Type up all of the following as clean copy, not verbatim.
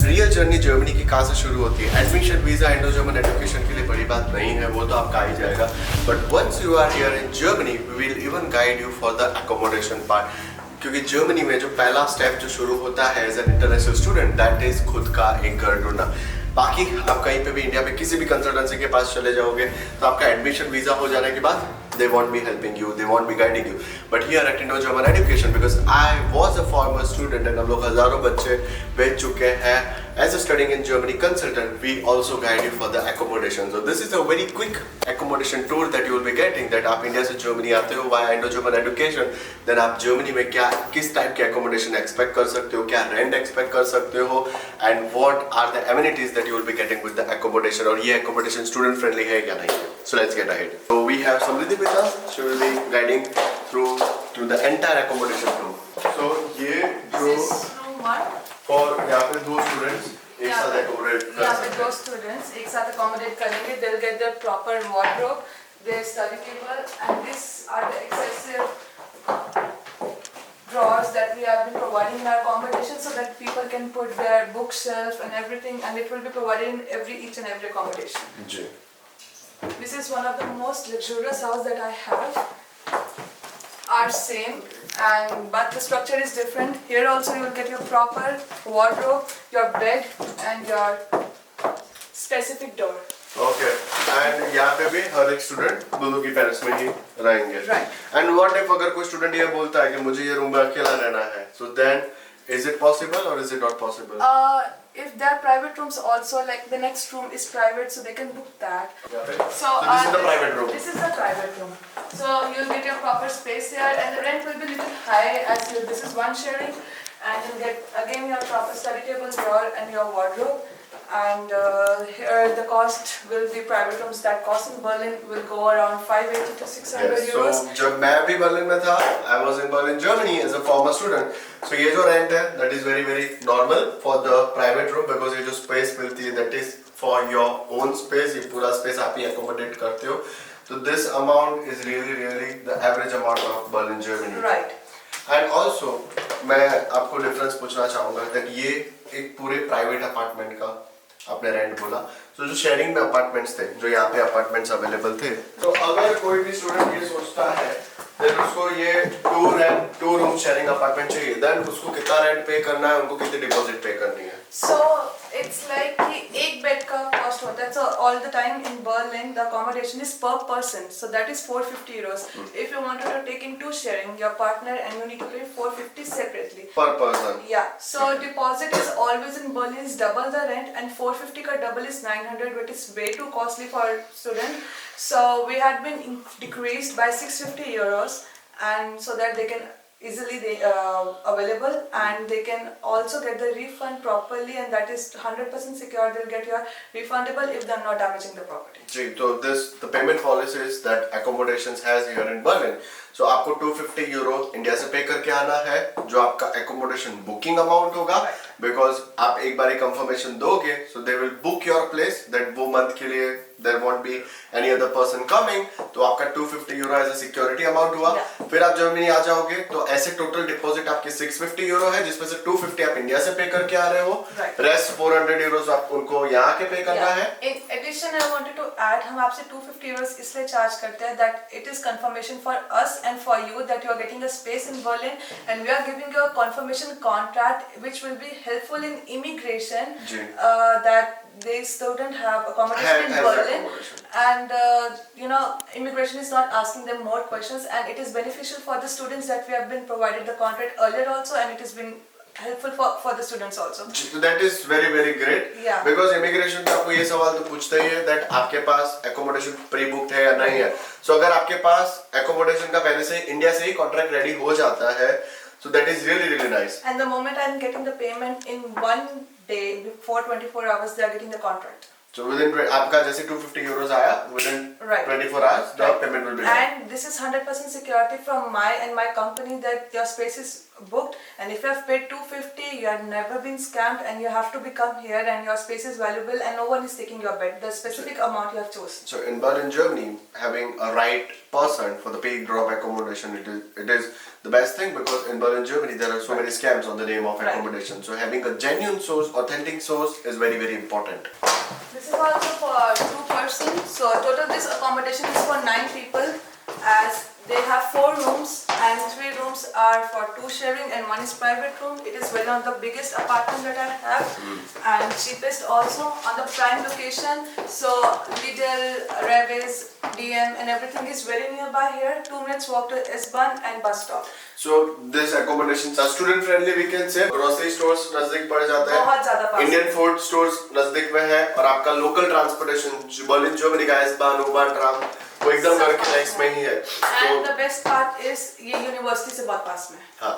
Real journey Germany की कहाँ से शुरू होती है। Admission, visa, Indo German education के लिए बड़ी बात नहीं है, वो तो आपका आ ही जाएगा। But once you are here in Germany we will even guide you for the accommodation part, क्योंकि जर्मनी में जो पहला स्टेप जो शुरू होता है as an international student, that is खुद का एक घर ढूंढना। बाकी आप कहीं पे भी इंडिया में किसी भी कंसल्टेंसी के पास चले जाओगे तो आपका एडमिशन वीजा हो जाने के बाद they won't be helping you, they won't be guiding you. But here at Indo German Education, because I was a former student and हम लोग हजारों बच्चे भेज चुके हैं as a studying in Germany consultant, we also guide you for the accommodation. So this is a very quick accommodation tour that you will be getting. That आप India से Germany आते हो via Indo German Education, then आप Germany में क्या किस type के accommodation expect कर सकते हो, क्या rent expect कर सकते हो, and what are the amenities that you will be getting with the accommodation, और ये accommodation student friendly है क्या नहीं है. So let's get ahead. So we have Samriddhi with us. She will be guiding through to the entire accommodation room. So ये जो This is room 1. और यहाँ पे दो स्टूडेंट्स एक साथ accommodate कर यहाँ पे सकते दो हैं. students एक साथ accommodate करेंगे. They'll get their proper wardrobe, their study table, and these are the excessive drawers that we have been providing in our accommodation so that people can put their bookshelf and everything, and it will be provided in each and every accommodation. Ji. This is one of the most luxurious house that I have. Are same, and but the structure is different. Here also you will get your proper wardrobe, your bed, and your specific door. Okay. And यहाँ पे भी हर एक student दोनों की parents में ही रहेंगे. Right. And what if अगर कोई स्टूडेंट ये बोलता है कि मुझे ये रूम में अकेला रहना है, so then is it possible or is it not possible? If there are private rooms also, like the next room is private, so they can book that. यहाँ पे? So this is the private room. This is the private room. So you'll get your proper space here, and the rent will be little high as this is one sharing, and you'll get again your proper study table, drawer, and your wardrobe. And here the cost will be private rooms that cost in Berlin will go around 580 to 600 Yes. euros. So जब मैं भी Berlin में था, I was in Berlin, Germany as a former student. So ये जो rent है, that is very very normal for the private room because ये जो space मिलती है, that is for your own space. ये पूरा space आप ही accommodate करते हो. So this amount is really the average amount of Berlin, Germany. Right. And also मैं आपको difference पूछना चाहूँगा that ये एक पूरे private apartment का आपने रेंट बोला, तो जो शेयरिंग में अपार्टमेंट्स थे, जो यहाँ पे अपार्टमेंट्स अवेलेबल थे, तो अगर कोई भी स्टूडेंट ये सोचता है देन उसको ये टू रूम शेयरिंग अपार्टमेंट चाहिए, देन उसको कितना रेंट पे करना है, उनको कितनी डिपॉजिट पे करनी है. So it's like कि एक बेड का कॉस्ट होता है. So all the time in Berlin the accommodation is per person, so that is 450 euros. If you wanted to take in two sharing your partner, and you need to pay 450 separately per person. Yeah. So deposit is always in Berlin is double the rent, and 450 का double is 900, which is way too costly for student. So we had been decreased by 650 euros, and so that they can easily available, and they can also get the refund properly, and that is 100% secure. They'll get your refundable if they're not damaging the property. जी, तो the payment policies that accommodations has here in Berlin. So आपको 250 euro India से पे करके आना है, जो आपका accommodation booking amount होगा, because आप एक बार कंफर्मेशन दोगे, so they will book your place that वो मंथ के लिए there won't be any other person coming, तो आपका 250 euro as a security amount हुआ. फिर आप जर्मनी आ जाओगे तो ऐसे टोटल डिपॉजिट आपकी 650 यूरो है, जिसमें से 250 आप इंडिया से पे करके आ रहे हो, रेस्ट 400 यूरोस आप उनको यहाँ के पे करना है. In addition, I wanted to add, हम आपसे 250 euros इसलिए चार्ज करते हैं that it is confirmation for us and for you that you are getting a space in Berlin, and we are giving you a confirmation contract which will be helpful in immigration, that they student have accommodation in Berlin, and immigration is not asking them more questions, and it is beneficial for the students that we have been provided the contract earlier also, and it has been helpful for the students also. That is very great. Yeah. Because immigration पे आपको ये सवाल तो पूछता ही है that आपके पास accommodation pre-booked है या नहीं है. So अगर आपके पास accommodation का पहले से इंडिया से ही contract ready हो जाता है, so that is really nice. And the moment I'm getting the payment in one day, before 24 hours, they are getting the contract. So within आपका जैसे 250 euros आया within Right. 24 hours the Right. payment will be done. And this is 100% security from my company that your space is booked, and if you have paid 250, you have never been scammed, and you have to become here, and your space is valuable, and no one is taking your bed. The specific amount you have chosen. So in Berlin, Germany, having a right person for the paid drop accommodation, it is the best thing, because in Berlin, Germany, there are so many scams on the name of Right. accommodation. So having a genuine source, authentic source is very, very important. This is also for 2 persons. So total this accommodation is for 9 people, as they have 4 rooms and 3 rooms are for 2 sharing and 1 is private room. It is one of the biggest apartment that I have and cheapest also on the prime location. So Lidl, Reves, DM and everything is very nearby here. 2 minutes walk to S-Bahn and bus stop. So this accommodations are student friendly, we can say. Grocery stores नजदीक पड़ जाता है. बहुत ज़्यादा पास. Indian food stores नजदीक में है, और आपका local transportation Berlin Germany का S-Bahn, U-Bahn, tram वो एकदम घर के next में ही है. And the best part is ये यूनिवर्सिटी से बहुत पास में. हाँ,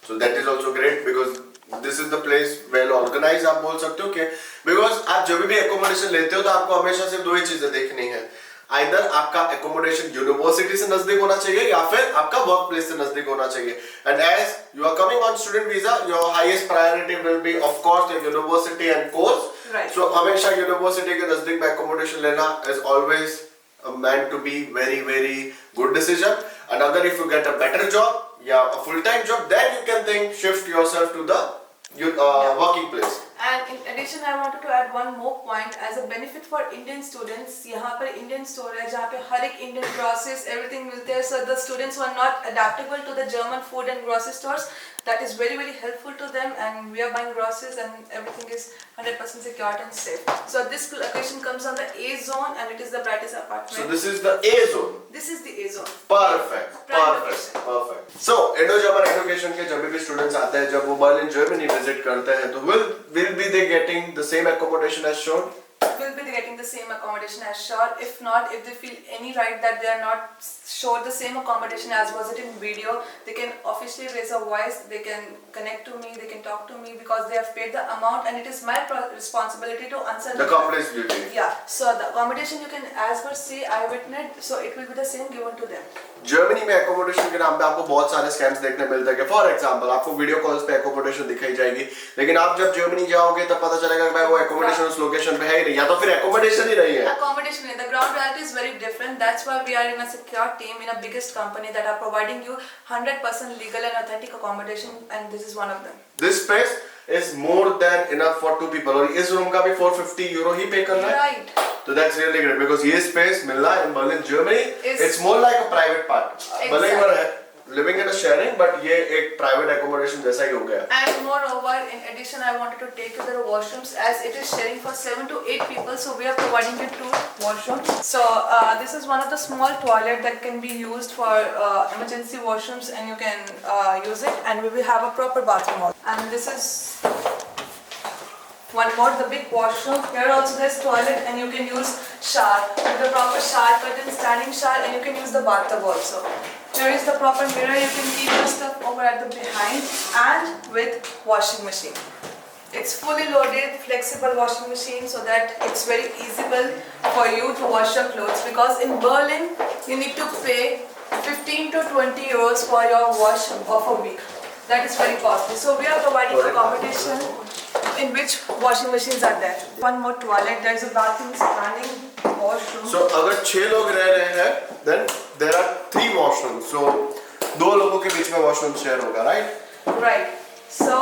so that is also great, because this is the place well organized, आप बोल सकते हो कि because आप जब भी accommodation लेते हो तो आपको हमेशा सिर्फ 2 ही चीजें देखनी है. Either आपका accommodation यूनिवर्सिटी से नजदीक होना चाहिए या फिर आपका वर्क प्लेस से नजदीक होना चाहिए. And as you are coming on student visa, your highest priority will be of course your university and course. Right. So हमेशा यूनिवर्सिटी के नजदीक में accommodation लेना is always meant to be very, very good decision. And अगर if you get a better job या a full time job, then you can think shift yourself to the working place. And in addition, I wanted to add one more point as a benefit for Indian students. यहाँ पर Indian store है जहाँ पे हर एक Indian groceries everything मिलते हैं. So the students who are not adaptable to the German food and grocery stores, that is very, very helpful to them. And we are buying groceries and everything is 100% secure and safe. So this location comes on the A zone and it is the brightest apartment. So this is the A zone. This is the A zone. Perfect. Prime Perfect. location. Perfect. So Indo-German education के जब भी students आते हैं, जब वो Berlin Germany visit करते हैं, तो will be they getting the same accommodation as shown? Will be getting the same accommodation as sure. If not, if they feel any right that they are not showed the same accommodation as was it in video, they can officially raise a voice, they can connect to me, they can talk to me, because they have paid the amount and it is my responsibility to answer The company's duty. Yeah, so the accommodation you can as per see I witnessed, so it will be the same given to them. Germany में accommodation के नाम पे आपको बहुत सारे scams देखने मिलते हैं. फॉर एग्जांपल आपको वीडियो कॉल्स पे accommodation दिखाई जाएगी, लेकिन आप जब जर्मनी जाओगे तब पता चलेगा कि भाई वो accommodation उस लोकेशन पे है ही नहीं, या तो फिर accommodation ही नहीं है. Accommodation, the ground reality is very different. That's why we are in a secure team in a biggest company that are providing you 100% legal and authentic accommodation, and this is one of them. This space is more than enough for 2 people, और इस room का भी 450 euro ही पे करना है. Right. So that's really great, because ये space मिलना in Berlin, Germany, it's more like a private part. भले ही वो living in a sharing, but ये एक private accommodation जैसा ही हो गया. And moreover, in addition, I wanted to take you to the washrooms, as it is sharing for 7 to 8 people, so we are providing you 2 washrooms. So this is one of the small toilet that can be used for emergency washrooms, and you can use it, and we will have a proper bathroom also. And this is one more, the big washroom. Here also there's toilet and you can use shower with the proper shower curtain, standing shower, and you can use the bathtub also. Here is the proper mirror, you can keep your stuff over at the behind, and with washing machine. It's fully loaded, flexible washing machine, so that it's very easy for you to wash your clothes, because in Berlin you need to pay 15 to 20 euros for your wash of a week. That is very costly. So we are providing accommodation in which washing machines are there. One more toilet, there is a bathroom, standing washroom. So अगर 6 लोग रह रहे हैं, then there are 3 washrooms. So 2 लोगों के बीच में washroom share होगा, right? Right. So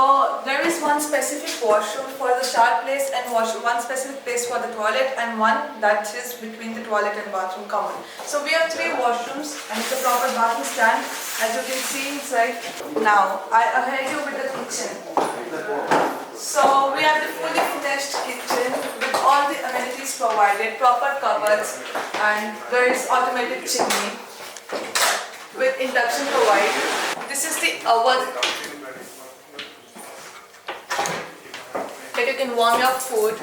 there is one specific washroom for the shower place and one specific place for the toilet, and one that is between the toilet and bathroom common. So we have 3 washrooms and it's a proper bathroom stand, as you can see inside. Now I ahead you with the kitchen. So we have the fully finished kitchen with all the amenities provided, proper cupboards, and there is automated chimney with induction provided. This is the oven that you can warm your food,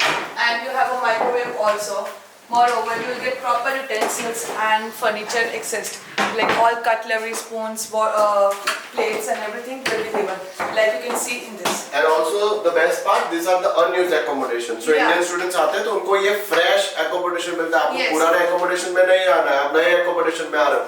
and you have a microwave also. Moreover, you will get proper utensils and furniture accessed, like all cutlery, spoons, plates and everything will be given, like you can see in this. And also the best part, these are the unused accommodation. So Yeah. Indian students आते हैं तो उनको ये fresh accommodation मिलता है. आपको Yes. पुराने accommodation में नहीं आना है, आप नए accommodation में आ रहे हो.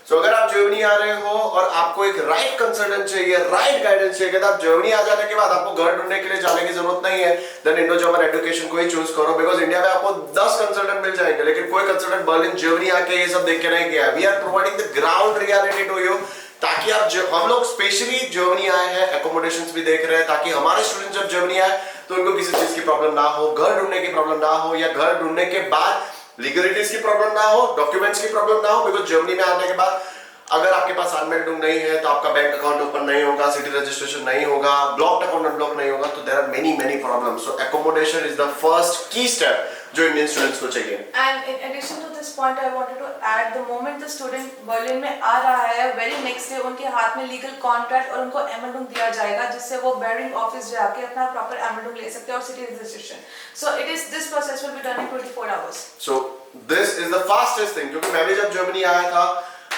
So अगर आप जर्मनी आ रहे हो और आपको एक राइट कंसल्टेंट चाहिए, राइट गाइडेंस चाहिए, तो आप जर्मनी आ जाने के बाद आपको घर ढूंढने के लिए जाने की जरूरत नहीं है. देन इंडो जर्मन एजुकेशन को ही चूज करो, बिकॉज इंडिया में आपको 10 कंसल्टेंट मिल जाएंगे, लेकिन कोई कंसल्टेंट बर्लिन जर्मनी आके ये सब देख के नहीं गया. We are providing the ground reality to you, ताकि आप हम लोग स्पेशली जर्मनी आए हैं, एकोमोडेशंस भी देख रहे हैं, ताकि हमारे स्टूडेंट जब जर्मनी आए तो उनको किसी चीज की प्रॉब्लम ना हो, घर ढूंढने की प्रॉब्लम ना हो, या घर ढूंढने के बाद लीगलिटीज की प्रॉब्लम ना हो, डॉक्यूमेंट्स की प्रॉब्लम ना हो. बिकॉज जर्मनी में आने के बाद अगर आपके पास अनमेल्ड नहीं है तो आपका बैंक अकाउंट ओपन नहीं होगा, सिटी रजिस्ट्रेशन नहीं होगा, ब्लॉक्ड अकाउंट अनब्लॉक नहीं होगा. तो there are many problems. So accommodation is the first key step जो इंडियन स्टूडेंट्स को चाहिए. And in addition to this point, I wanted to add, the moment the student Berlin में आ रहा है, very next day उनके हाथ में legal contract और उनको एमएलडूम दिया जाएगा, जिससे वो बेयरिंग ऑफिस जाके अपना प्रॉपर एमएलडूम ले सकते हैं और city registration. So it is, this process will be done in 24 hours. So this is the fastest thing. क्योंकि मैं भी जब जर्मनी आया था,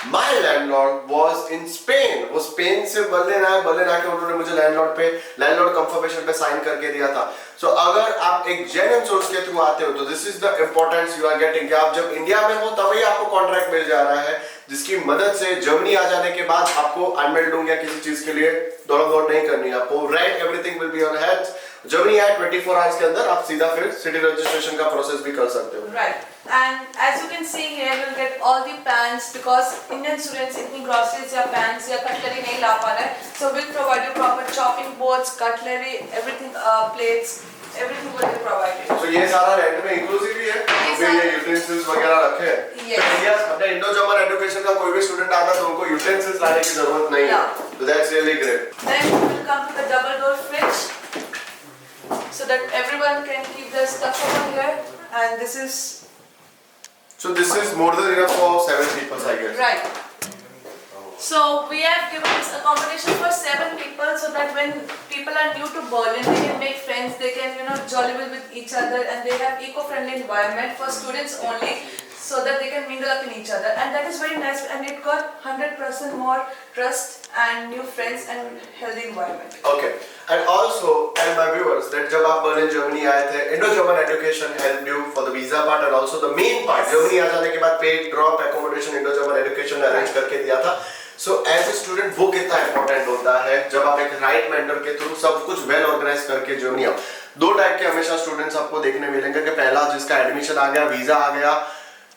My landlord was in Spain. वो स्पेन से बर्लिन आए, बर्लिन आके उन्होंने मुझे लैंडलॉर्ड कंफर्मेशन पे साइन करके दिया था. सो अगर आप एक जेन्युइन सोर्स के थ्रू आते हो तो this is the importance you are getting, कि आप जब इंडिया में हो तभी आपको कॉन्ट्रैक्ट मिल जा रहा है, जिसकी मदद से जर्मनी आ जाने के बाद आपको अनमेल्ड या किसी चीज के लिए दौड़ नहीं करनी है. आपको right, everything will be on hands. Germany आए 24 आवर्स के अंदर आप सीधा फिर सिटी रजिस्ट्रेशन का प्रोसेस भी कर सकते हो. Right. And as you can see here, you'll get all the pans, because Indian students इतनी groceries या pans या cutlery नहीं ला पा रहे हैं. So we'll provide you proper chopping boards, cutlery, everything, plates, everything will be provided. So ये सारा rent में इंक्लूसिव ही है, तो ये यूटेंसिल्स वगैरह रखे हैं. Yes. तो इंडिया अपने इंडो जर्मन एजुकेशन का कोई भी स्टूडेंट आता है तो उनको यूटेंसिल्स लाने की जरूरत नहीं है. Yeah. So that's really great. Then we'll come to the double door fridge, so that everyone can keep their stuff over here. And this is So this is more than enough for 7 people, I guess. right. So we have given this accommodation for 7 people, so that when people are new to Berlin, they can make friends, they can jolly with each other, and they have eco-friendly environment for students only, so that they can mingle up in each other, and that is very nice, and it got 100% more trust and new friends and healthy environment. Okay. And also tell my viewers that जब आप Berlin Germany आए थे, Indo German education help you for the visa part and also the main part. Germany आ जाने के बाद पे drop accommodation Indo German education ने अरेंज करके दिया था. सो एज ए स्टूडेंट वो कितना इंपॉर्टेंट होता है जब आप एक राइट मेंटर के थ्रू सब कुछ वेल ऑर्गेनाइज करके जर्मनी आओ. 2 टाइप के हमेशा स्टूडेंट्स आपको देखने मिलेंगे, कि पहला जिसका एडमिशन आ गया, वीजा आ गया,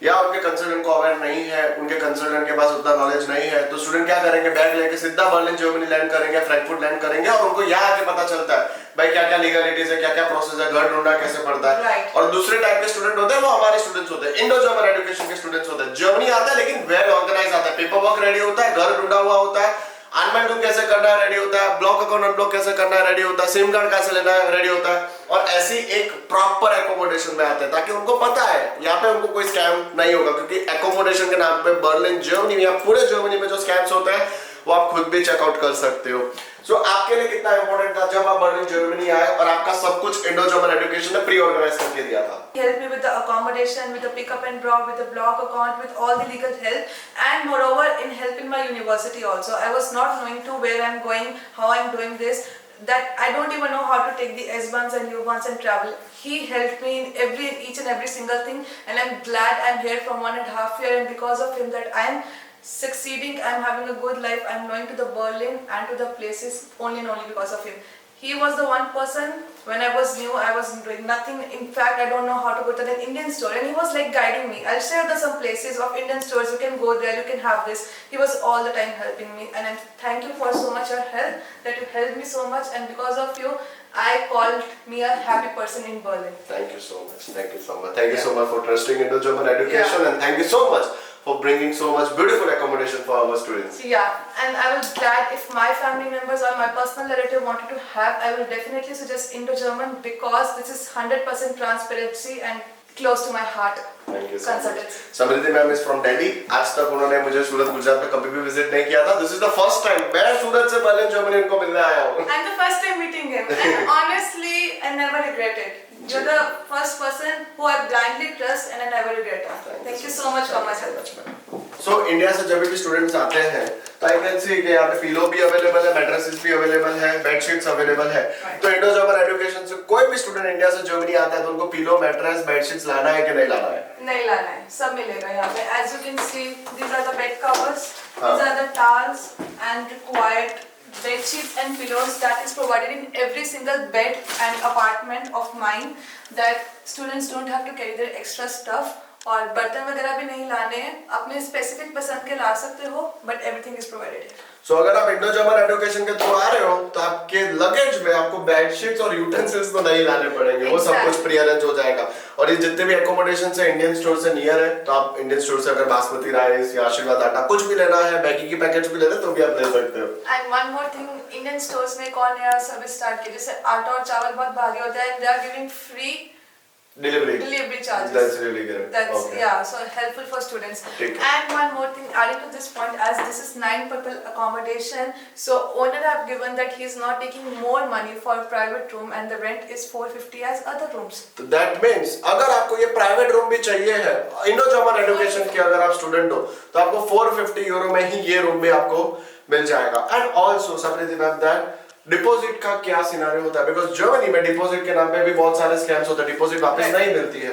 या उनके कंसल्टेंट को अवेयर नहीं है, उनके कंसल्टेंट के पास उतना नॉलेज नहीं है, तो स्टूडेंट क्या करेंगे, बैग लेके सीधा बर्लिन जर्मनी लैंड करेंगे, फ्रैंकफर्ट लैंड करेंगे, और उनको यहाँ आके पता चलता है भाई क्या क्या लीगलिटीज है, क्या क्या प्रोसेस है, घर ढूंढना कैसे पड़ता है. Right. और दूसरे टाइप के स्टूडेंट होते हैं वो हमारे स्टूडेंट्स होते हैं, इंडो जर्मन एजुकेशन के स्टूडेंट्स होते हैं. जर्मनी आता है लेकिन वेल ऑर्गेनाइज आता है, पेपर वर्क रेडी होता है, घर ढूंढा हुआ होता है, अनमेल्ड कैसे करना है रेडी होता है, ब्लॉक अकाउंट अनब्लॉक कैसे करना है रेडी होता है, सिम कार्ड कैसे लेना है रेडी होता है, और ऐसी एक प्रॉपर एकोमोडेशन में आते हैं ताकि उनको पता है यहाँ पे उनको कोई स्कैम नहीं होगा. क्योंकि एकोमोडेशन के नाम पे बर्लिन जर्मनी या पूरे जर्मनी में जो स्कैम्स होते हैं वो आप खुद भी चेकआउट कर सकते हो. सो आपके लिए कितना इंपॉर्टेंट था जब आप बर्लिन जर्मनी आए और आपका सब कुछ इंडो जर्मन एजुकेशन ने प्री ऑर्गेनाइज करके दिया था. He helped me with the accommodation, with the pickup and drop, with the block account, with all the legal help, and moreover in helping my university also. I was not knowing to where I'm going, how I'm doing this, that I don't even know how to take the S1s and U1s and travel. He helped me in each and every single thing, and I'm glad I'm here from 1.5 years, and because of him that I am succeeding, I'm having a good life, I'm going to the Berlin and to the places only and only because of him. He was the one person, when I was new, I was doing nothing. In fact, I don't know how to go to an Indian store, and he was like guiding me. I'll share some places of Indian stores, you can go there, you can have this. He was all the time helping me, and thank you for so much your help, that you helped me so much, and because of you, I called me a happy person in Berlin. Thank you so much. Thank you so much. Thank you so much for trusting Indo German education, and thank you so much for bringing so much beautiful accommodation for our students. Yeah, and I was glad if my family members or my personal relative wanted to have, I will definitely suggest Indo German, because this is 100% transparency and close to my heart. Thank you so much. Consultancy. Samriddhi ma'am is from Delhi. आज तक उन्होंने मुझे सूरत गुजरात में कभी भी visit नहीं किया था। This is the first time मैं सूरत से बर्लिन जर्मनी उनको मिलने आया हूँ। And the first time meeting him, and honestly, I never regretted. You're the first person who I blindly trust, and I never regret it. Thank you so much for my help. So India से जब भी students आते हैं तो I can see कि यहाँ पे pillow भी अवेलेबल है, मैट्रेसेस भी अवेलेबल है, बेडशीट्स अवेलेबल है। तो इंडो जर्मन एजुकेशन से कोई भी स्टूडेंट इंडिया से जर्मनी आता है तो उनको पिलो, मैट्रेस, बेडशीट्स लाना है कि नहीं लाना है? नहीं लाना है, सब मिलेगा यहाँ पे। As you can see, these are the bed covers, these are the towels and required bed sheets and pillows that is provided in every single bed and apartment of mine, that students don't have to carry their extra stuff. और बर्तन वगैरह भी नहीं लाने हैं, अपने specific पसंद के ला सकते हो, बट एवरीथिंग इज प्रोवाइडेड। सो अगर आप इंडो जर्मन एजुकेशन के थ्रू आ रहे हो तो आपके लगेज में आपको बेडशीट्स और यूटेंसिल्स तो नहीं लाने पड़ेंगे, वो सब कुछ प्री अरेंज हो जाएगा। और ये जितने भी एकोमोडेशन से इंडियन स्टोर से नियर है तो आप इंडियन स्टोर से अगर बासमती राइस या आशीर्वाद आटा कुछ भी लेना है, मैगी की पैकेट्स भी लेना है तो भी आप ले सकते हो। And one more thing, Indian stores में एक और नया सर्विस स्टार्ट किया, जैसे आटा और चावल बहुत भारी होता है, they are giving free delivery charges. That's really good. That's Okay. yeah, so helpful for students. ठीक। And one more thing, adding to this point, as this is 9 people accommodation, so owner have given that he is not taking more money for private room and the rent is 450 as other rooms. तो that means अगर आपको ये private room भी चाहिए है Indo German education के, अगर आप स्टूडेंट हो तो आपको 450 यूरो में ही ये रूम भी आपको मिल जाएगा। And also Samriddhi ma'am, that deposit का क्या सिनेरियो होता है? बिकॉज जर्मनी में डिपॉजिट के नाम पे भी बहुत सारे स्कैम्स होते हैं, डिपॉजिट वापस नहीं मिलती है।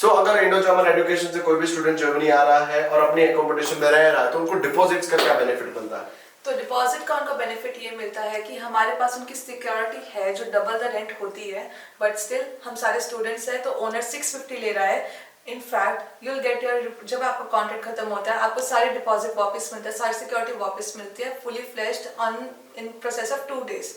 सो अगर इंडो जर्मन एजुकेशन से कोई भी स्टूडेंट जर्मनी आ रहा है और अपनी एकोमोडेशन में रह रहा है तो उनको डिपॉजिट्स का क्या बेनिफिट मिलता है? तो डिपॉजिट का उनका बेनिफिट ये मिलता है कि हमारे पास उनकी सिक्योरिटी है जो डबल द रेंट होती है, बट स्टिल हम सारे स्टूडेंट्स हैं तो ओनर 650 ले रहा है। इनफैक्ट यूल गेट योर, जब आपका कॉन्ट्रैक्ट खत्म होता है आपको सारी डिपॉजिट वापस मिलता है, सारी सिक्योरिटी वापस मिलती है, fully fleshed on in process of 2 days,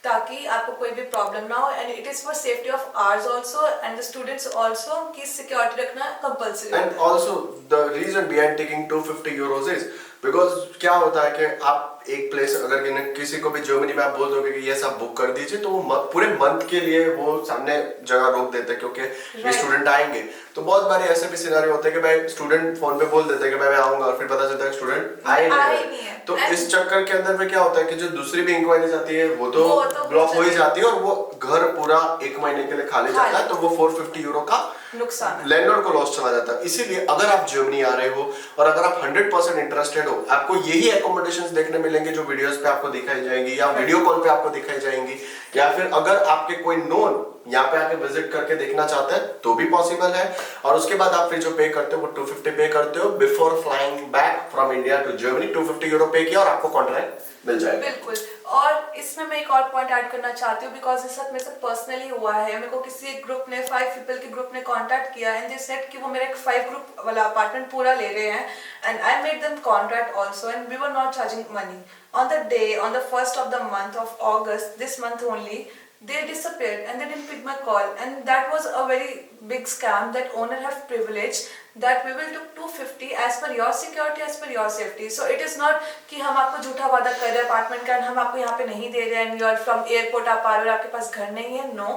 ताकि आपको कोई भी प्रॉब्लम ना हो। And it is for safety of ours also and the students also कि सिक्योरिटी रखना कंपल्सरी है। And also the reason behind taking 250 euros is because क्या होता है कि आप एक प्लेस अगर किसी को भी जर्मनी में आप बोल दोगे कि ये सब बुक कर दीजिए तो वो पूरे मंथ के लिए वो सामने जगह रोक देते हैं क्योंकि ये स्टूडेंट आएंगे। तो बहुत बार ऐसे भी सिनेरियो होते हैं कि भाई स्टूडेंट फोन पे बोल देते हैं कि मैं आऊंगा और फिर पता चलता है स्टूडेंट आए नहीं है। तो इस चक्कर के अंदर में क्या होता है कि जो दूसरी भी इंक्वायरीज आती है वो तो ब्लॉक हो ही जाती है और वो घर पूरा 1 महीने के लिए खाली जाता है, तो वो 450 यूरो का नुकसान लैंडलॉर्ड को लॉस चला जाता है। इसीलिए अगर आप जर्मनी आ रहे हो और अगर आप 100% इंटरेस्टेड हो, आपको यही एकोमोडेशंस देखने मिलेंगे जो वीडियोस पे आपको दिखाई जाएंगी या वीडियो कॉल पे आपको दिखाई जाएंगी, या फिर अगर आपके कोई नोन यहाँ पे आके विजिट करके देखना चाहते हैं तो भी पॉसिबल है। और उसके बाद आप फिर जो पे करते हो वो 250 पे करते हो before flying back from India to Germany. 250 euro pay किया और आपको कॉन्ट्रैक्ट मिल जाएगा। बिल्कुल। और इसमें मैं एक और पॉइंट ऐड करना चाहती हूँ, बिकॉज इस साथ मेरे साथ पर्सनली हुआ है। मेरे को किसी एक ग्रुप ने 5 पीपल के ग्रुप ने कांटेक्ट किया एंड दे सेड कि वो मेरा एक 5 ग्रुप वाला अपार्टमेंट पूरा ले रहे हैं and I made them contract also and we were not charging money. On the day, on the 1st of the month of August, this month only, they disappeared and they didn't pick my call, and that was a very big scam that owner have privilege that we will do 250 as per your security, as per your safety. So it is not कि हम आपको झूठा वादा कर रहे हैं apartment का, हम आपको यहाँ पे नहीं दे रहे हैं and you are from airport आप आ रहे हो, आपके पास घर नहीं है, no.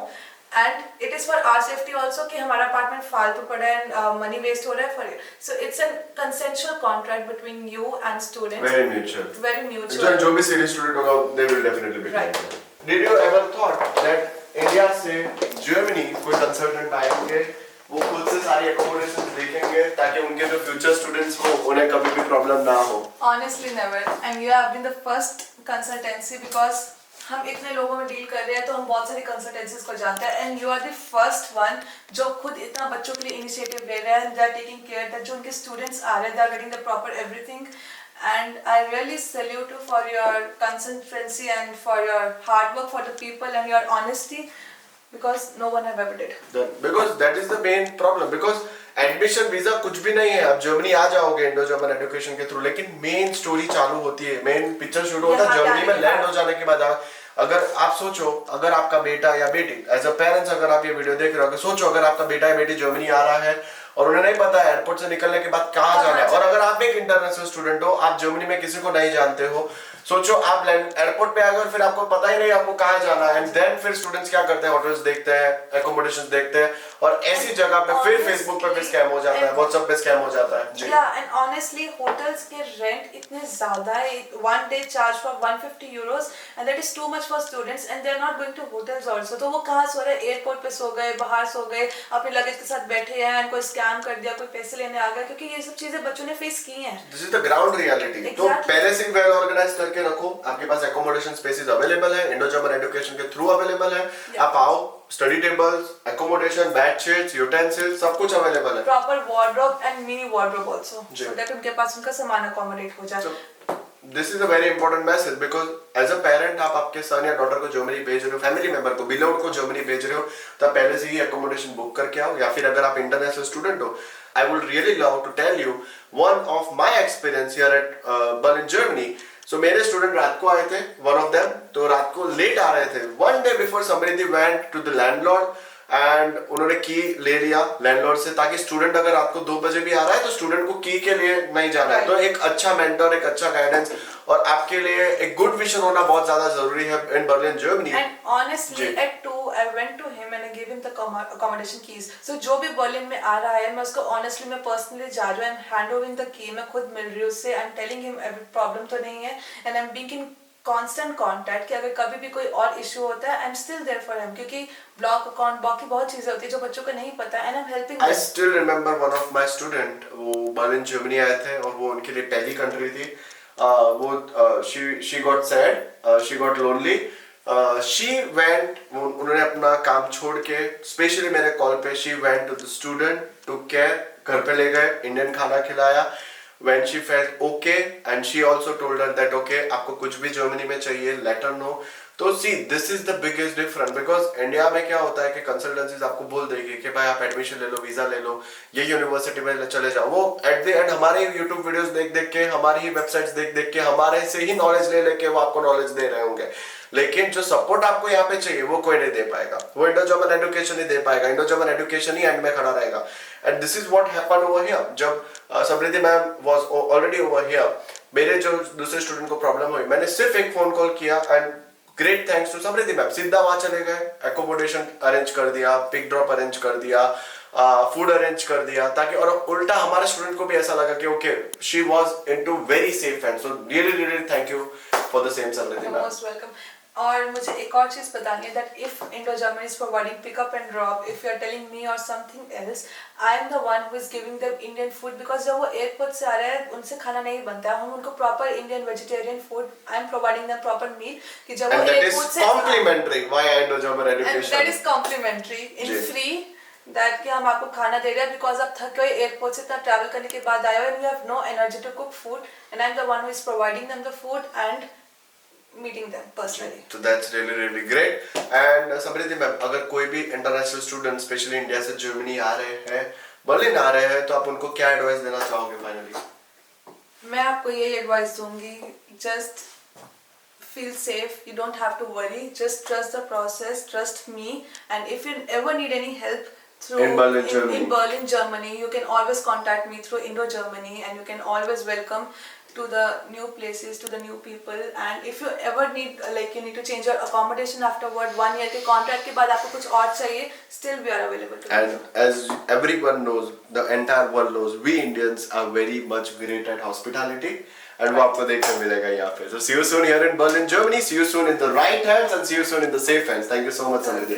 And it is for our safety also कि हमारा अपार्टमेंट फालतू पड़ा है, मनी वेस्ट हो रहा है for it. So it's a consensual contract between you and students. Very mutual. Very mutual. जो भी सीरियस स्टूडेंट होगा they will definitely be Right. Did you ever thought that India से जर्मनी कोई consultant आएंगे, वो खुद से सारी एकोमोडेशन देखेंगे ताकि उनके जो फ्यूचर स्टूडेंट्स हो उन्हें कभी भी प्रॉब्लम ना हो? Honestly never, and you have been the first consultancy because हम इतने लोगों में डील कर रहे हैं तो हम बहुत सारी कंसल्टेंसीज को जानते हैं and you are the first one जो खुद इतना बच्चों के लिए इनिशिएटिव ले रहे हैं, they are taking care that जो उनके स्टूडेंट्स आ रहे हैं they are getting the proper everything, and I really salute you for your consistency and for your hard work for the people and your honesty because no one have ever did. Because that is the main problem. Because admission visa कुछ भी नहीं है, आप Germany आ जाओगे Indo German education के through, लेकिन main story चालू होती है, मेन पिक्चर शुरू होता है जर्मनी में लैंड हो जाने के बाद। अगर आप सोचो, अगर आपका बेटा या बेटी एज अ पेरेंट्स अगर आप ये वीडियो देख रहे हो, अगर सोचो अगर आपका बेटा या बेटी जर्मनी आ रहा है और उन्हें नहीं पता है एयरपोर्ट से निकलने के बाद कहाँ जाना है, और अगर आप एक इंटरनेशनल स्टूडेंट हो, आप जर्मनी में किसी को नहीं जानते हो, सोचो आप एयरपोर्ट पे आ गए और फिर आपको पता ही नहीं आपको कहाँ जाना है, एंड देन फिर स्टूडेंट्स क्या करते हैं, होटल्स देखते हैं, एकोमोडेशन देखते हैं, और ऐसी जगह पे फिर फेसबुक पे स्कैम हो जाता है, व्हाट्सएप पे स्कैम हो जाता है जी। एंड ऑनेस्टली होटल्स के रेंट इतने ज्यादा है, one day charge for 150 euros and that is too much for students and they are not going to hotels also. तो वो कहाँ सो रहे, एयरपोर्ट पे सो गए, बाहर सो गए, अपने लगेज के साथ बैठे हैं एंड कोई स्कैम कर दिया, कोई पैसे लेने आ गया, क्योंकि ये सब चीजें बच्चों ने फेस की हैं। This is the ground reality. तो पहले से वेल ऑर्गेनाइज करके रखो, आपके पास एकोमोडेशन स्पेसेस अवेलेबल है, इंडो जर्मन एजुकेशन के थ्रू अवेलेबल है, आप आओ, study tables, accommodation, bedsheets, utensils, सब कुछ अवेलेबल है, proper wardrobe and mini wardrobe also, so that उनके पास उनका सामान अकोमोडेट हो जाए। This is a very important message, because as a parent आप आपके सन या डॉटर को जर्मनी भेज रहे हो, फैमिली मेंबर को, बिलोड को जर्मनी भेज रहे हो, तो आप पहले से ही एकोमोडेशन बुक करके आओ, या फिर अगर आप इंटरनेशनल स्टूडेंट हो, I would really love to tell you one of my experience here at Berlin Germany. So मेरे स्टूडेंट रात को आए थे, वन ऑफ देम, तो रात को लेट आ रहे थे, one day before Samriddhi went to the landlord and उन्होंने की ले लिया लैंडलॉर्ड से, ताकि स्टूडेंट अगर रात को 2 बजे भी आ रहा है तो स्टूडेंट को की के लिए नहीं जाना है। तो एक अच्छा मेंटर, एक अच्छा गाइडेंस और आपके लिए एक गुड विजन होना बहुत ज्यादा जरूरी है in Berlin Germany. And honestly at 2 I went to him and I give him the accommodation keys. So जो भी बर्लिन में आ रहा है, मैं उसको ऑनेस्टली मैं पर्सनली जा रही हूँ, I am hand overing the key, मैं खुद मिल रही हूँ उससे, I am telling him every problem तो नहीं है, and I am being in constant contact कि अगर कभी भी कोई और इशू होता है I am still there for him, क्योंकि ब्लॉक अकाउंट बाकी बहुत चीजें होती है जो बच्चों को नहीं पता, and I am helping. I still remember one of my student, वो बर्लिन जर्मनी आए थे और वो उनके लिए पहली कंट्री थी, वो she got sad, she got lonely, she went, उन्होंने अपना काम छोड़ के स्पेशली मेरे कॉल पे she went to the student, took care, घर पे ले गए, इंडियन खाना खिलाया, when she felt okay and she also told her that okay आपको कुछ भी जर्मनी में चाहिए let her know। तो see this is the biggest difference, because India में क्या होता है कि कंसल्टेंसीज आपको बोल देगी कि भाई आप एडमिशन ले लो, वीजा ले लो, ये यूनिवर्सिटी में चले जाओ, वो एट द एंड हमारे यूट्यूब वीडियोस देख देख के, हमारी ही वेबसाइट्स देख देख के, हमारे से ही नॉलेज ले लेके वो आपको नॉलेज दे रहे होंगे, लेकिन जो सपोर्ट आपको यहाँ पे चाहिए वो कोई नहीं दे पाएगा, वो इंडो जर्मन एजुकेशन ही दे पाएगा, इंडो जर्मन एजुकेशन ही एंड में खड़ा रहेगा। And this is what happened over here. जब समृद्धि ma'am was already over here, मेरे जो दूसरे स्टूडेंट को प्रॉब्लम हुई, मैंने सिर्फ एक फोन कॉल किया and great thanks to Samriddhi ma'am, सीधा वहां चले गए, एकोमोडेशन अरेंज कर दिया, पिक ड्रॉप अरेंज कर दिया, फूड अरेंज कर दिया, ताकि और उल्टा हमारे स्टूडेंट को भी ऐसा लगा कि okay she was into very safe hand. So really really thank you for the same समृद्धि मैम। Most welcome. और मुझे एक और चीज बतानी है that if Indo Germany is providing pickup and drop, if you are telling me or something else, I am the one who is giving them Indian food, because जब वो airport से आ रहे हैं उनसे खाना नहीं बनता है, हम उनको proper Indian vegetarian food, I am providing them proper meal कि जब वो एयरपोर्ट से complimentary via Indo German education, that is complimentary in free, that कि हम आपको खाना दे रहे हैं बिकॉज आप थके हुए एयरपोर्ट से इतना ट्रैवल करने के बाद आए हो and you have no energy to cook food, and I am the one who is providing them the food and meeting them personally. So that's really really great. And Samriddhi ma'am, अगर कोई भी international student specially India से Germany आ रहे हैं, Berlin आ रहे हैं, तो आप उनको क्या एडवाइस देना चाहोगे फाइनली? मैं आपको यही एडवाइस दूंगी, just feel safe, you don't have to worry, just trust the process, trust me, and if you ever need any help through in Berlin, Germany, you can always contact me through Indo Germany, and you can always welcome to the new places, to the new people, and if you ever need like you need to change your accommodation afterward 1 year के contract के बाद आपको कुछ और चाहिए, still we are available to and you. as everyone knows, the entire world knows, we Indians are very much great at hospitality, and वो आपको देखने मिलेगा यहाँ पे. So see you soon here in Berlin, Germany. See you soon in the right hands and see you soon in the safe hands. Thank you so much, Samriddhi.